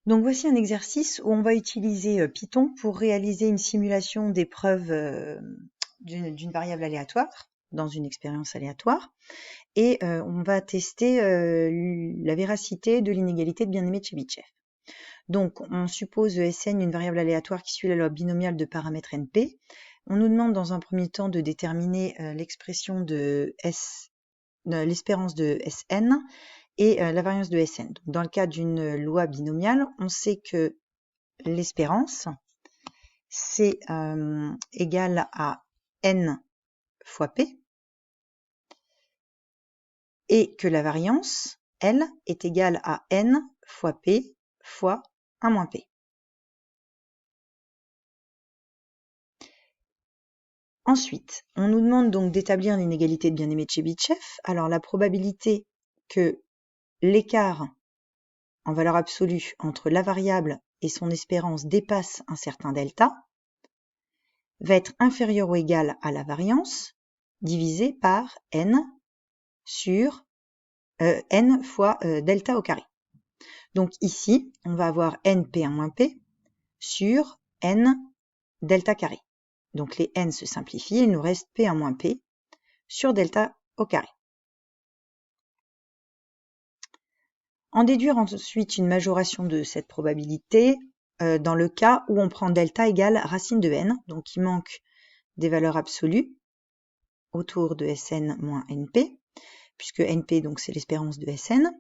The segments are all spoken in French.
Donc voici un exercice où on va utiliser Python pour réaliser une simulation d'épreuve d'une variable aléatoire dans une expérience aléatoire et on va tester la véracité de l'inégalité de bien-aimé de Chebyshev. Donc on suppose Sn une variable aléatoire qui suit la loi binomiale de paramètres NP. On nous demande dans un premier temps de déterminer l'expression de l'espérance de Sn et la variance de Sn. Donc, dans le cas d'une loi binomiale, on sait que l'espérance, c'est égal à n fois p, et que la variance, elle, est égale à n fois p fois 1 moins p. Ensuite, on nous demande donc d'établir l'inégalité de bien-aimé de Chebyshev. Alors la probabilité que l'écart en valeur absolue entre la variable et son espérance dépasse un certain delta va être inférieur ou égal à la variance divisé par n sur n fois delta au carré. Donc ici, on va avoir np1 moins p sur n delta carré. Donc les n se simplifient, il nous reste p1 moins p sur delta au carré. En déduire ensuite une majoration de cette probabilité dans le cas où on prend delta égale racine de n, donc il manque des valeurs absolues autour de Sn moins Np, puisque Np donc c'est l'espérance de Sn.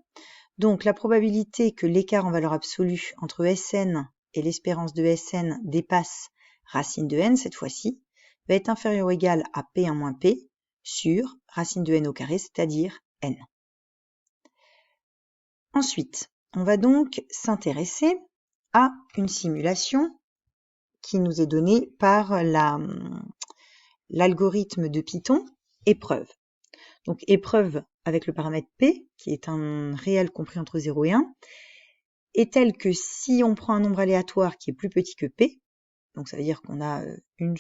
Donc la probabilité que l'écart en valeur absolue entre Sn et l'espérance de Sn dépasse racine de n cette fois-ci va être inférieure ou égale à P1 moins P sur racine de n au carré, c'est-à-dire n. Ensuite, on va donc s'intéresser à une simulation qui nous est donnée par l'algorithme de Python épreuve. Donc épreuve avec le paramètre p, qui est un réel compris entre 0 et 1, est telle que si on prend un nombre aléatoire qui est plus petit que p, donc ça veut dire qu'on a une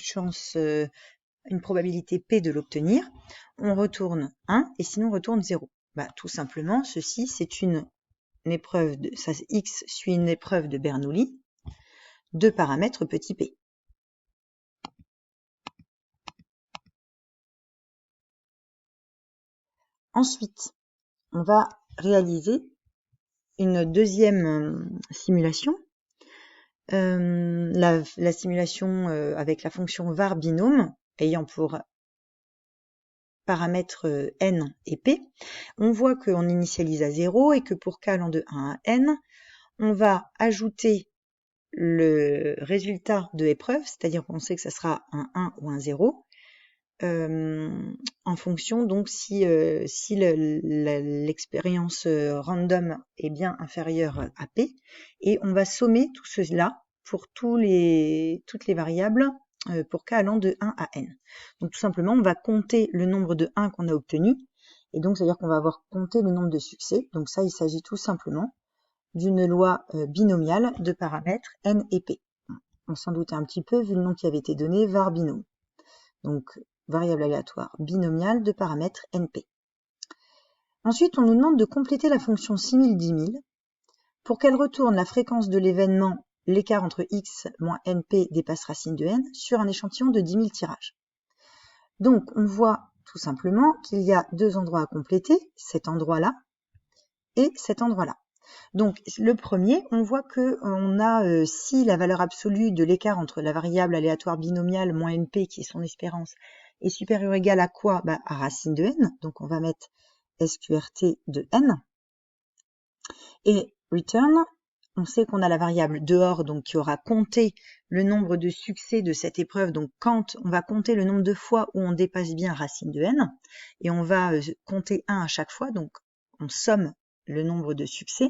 probabilité p de l'obtenir, on retourne 1 et sinon on retourne 0. Tout simplement, ceci c'est une épreuve x suit une épreuve de Bernoulli de paramètres petit p. Ensuite, on va réaliser une deuxième simulation, la simulation avec la fonction var binôme ayant pour paramètres n et p. On voit qu'on initialise à 0 et que pour k allant de 1 à n, on va ajouter le résultat de l'épreuve, c'est-à-dire qu'on sait que ça sera un 1 ou un 0, en fonction donc si l'expérience random est bien inférieure à p, et on va sommer tout cela pour toutes les variables pour k allant de 1 à n. Donc tout simplement, on va compter le nombre de 1 qu'on a obtenu, et donc ça veut dire qu'on va avoir compté le nombre de succès. Donc ça, il s'agit tout simplement d'une loi binomiale de paramètres n et p. On s'en doutait un petit peu vu le nom qui avait été donné, var binôme. Donc variable aléatoire binomiale de paramètres np. Ensuite, on nous demande de compléter la fonction 6000-10000 pour qu'elle retourne la fréquence de l'événement l'écart entre x moins np dépasse racine de n sur un échantillon de 10 000 tirages. Donc, on voit tout simplement qu'il y a deux endroits à compléter, cet endroit-là et cet endroit-là. Donc, le premier, on voit qu'on a, si la valeur absolue de l'écart entre la variable aléatoire binomiale moins np, qui est son espérance, est supérieure ou égale à quoi? À racine de n, donc on va mettre sqrt de n. Et return, on sait qu'on a la variable dehors, donc qui aura compté le nombre de succès de cette épreuve. Donc quand on va compter le nombre de fois où on dépasse bien racine de n, et on va compter 1 à chaque fois, donc on somme le nombre de succès.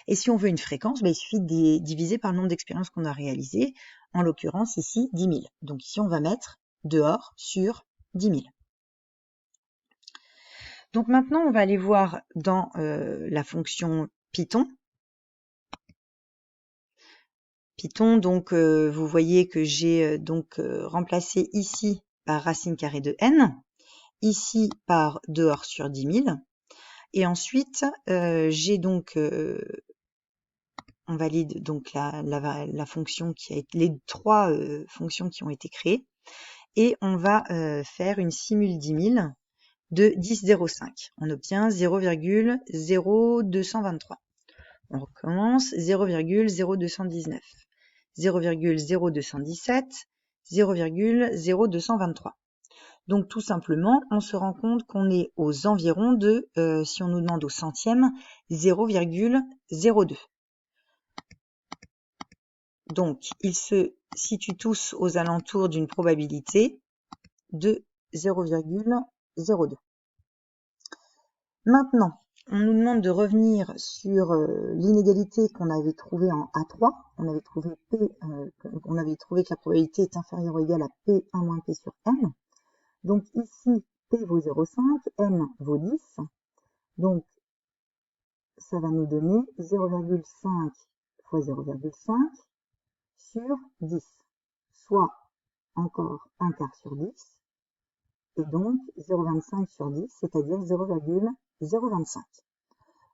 Et si on veut une fréquence, il suffit de diviser par le nombre d'expériences qu'on a réalisées, en l'occurrence ici 10 000. Donc ici on va mettre dehors sur 10 000. Donc maintenant on va aller voir dans la fonction Python. Python, donc vous voyez que j'ai remplacé ici par racine carrée de n, ici par dehors sur 10 000, et ensuite j'ai donc on valide donc la fonction qui a été, les trois fonctions qui ont été créées, et on va faire une simul 10 000 de 10,05. On obtient 0,0223. On recommence 0,0219, 0,0217, 0,0223. Donc tout simplement, on se rend compte qu'on est aux environs de, si on nous demande au centième, 0,02. Donc ils se situent tous aux alentours d'une probabilité de 0,02. Maintenant, on nous demande de revenir sur l'inégalité qu'on avait trouvée en A3. On avait trouvé que la probabilité est inférieure ou égale à P1 moins P sur N. Donc ici, P vaut 0,5, N vaut 10. Donc ça va nous donner 0,5 fois 0,5 sur 10, soit encore un quart sur 10, et donc 0,25 sur 10, c'est-à-dire 0,025.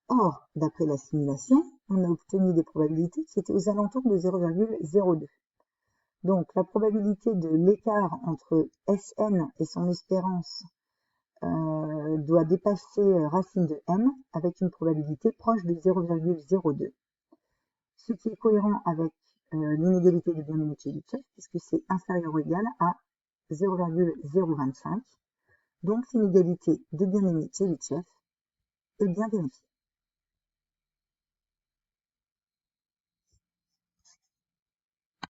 Or, d'après la simulation, on a obtenu des probabilités qui étaient aux alentours de 0,02. Donc, la probabilité de l'écart entre Sn et son espérance doit dépasser racine de n avec une probabilité proche de 0,02. Ce qui est cohérent avec l'inégalité de Bianet-Tchelitchev, puisque c'est inférieur ou égal à 0,025. Donc, l'inégalité de Bianet-Tchelitchev est bien vérifiée.